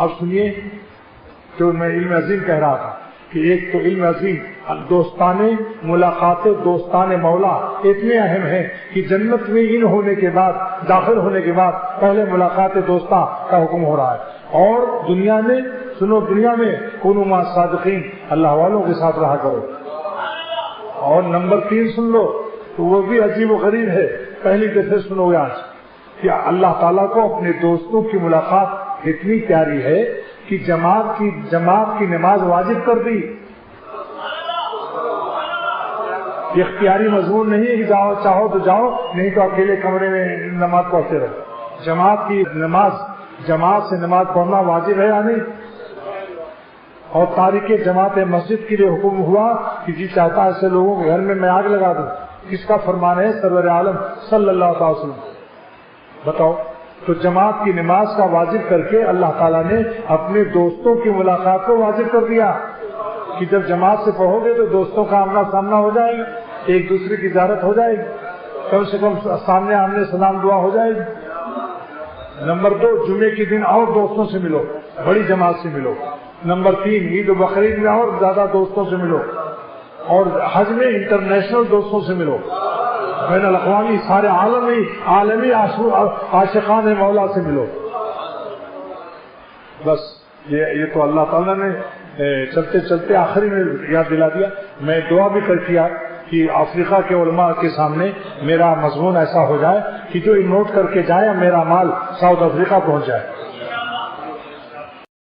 اب سنیے جو میں علم عظیم کہہ رہا تھا کہ ایک تو علم عظیم دوستانے ملاقاتیں دوستان مولا اتنے اہم ہیں کہ جنت میں ان ہونے کے بعد داخل ہونے کے بعد پہلے ملاقات دوستاں کا حکم ہو رہا ہے، اور دنیا میں سنو دنیا میں کنوا مع الصادقین اللہ والوں کے ساتھ رہا کرو. اور نمبر 3 سن لو تو وہ بھی عجیب و غریب ہے، پہلی دفعہ سنو گے آج کہ اللہ تعالیٰ کو اپنے دوستوں کی ملاقات اتنی پیاری ہے کہ جماعت کی نماز واجب کر دی. اختیاری مضمون نہیں ہے کہ جاؤ چاہو تو جاؤ، نہیں تو اکیلے کمرے میں نماز پڑھتے رہو. جماعت کی نماز، جماعت سے نماز پڑھنا واجب ہے یا نہیں؟ اور تاریخ جماعت مسجد کے لیے حکم ہوا کہ جی چاہتا ہے ایسے لوگوں کے گھر میں میں آگ لگا دوں. کس کا فرمان ہے؟ سرور عالم صلی اللہ علیہ وسلم. بتاؤ. تو جماعت کی نماز کا واجب کر کے اللہ تعالیٰ نے اپنے دوستوں کی ملاقات کو واجب کر دیا کہ جب جماعت سے پڑھو گے تو دوستوں کا آمنا سامنا ہو جائے گا، ایک دوسرے کی زیارت ہو جائے گی، کم سے کم سامنے آمنے سلام دعا ہو جائے گی. نمبر 2 جمعے کے دن اور دوستوں سے ملو، بڑی جماعت سے ملو. نمبر 3 عید و بقرعید میں اور زیادہ دوستوں سے ملو، اور حج میں انٹرنیشنل دوستوں سے ملو، بین الاقوامی سارے عالمی عاشقان مولا سے ملو. بس یہ تو اللہ تعالیٰ نے چلتے چلتے آخری میں یاد دلا دیا. میں دعا بھی کر کیا کہ افریقہ کے علماء کے سامنے میرا مضمون ایسا ہو جائے کہ جو نوٹ کر کے جائے میرا مال ساؤتھ افریقہ پہنچ جائے.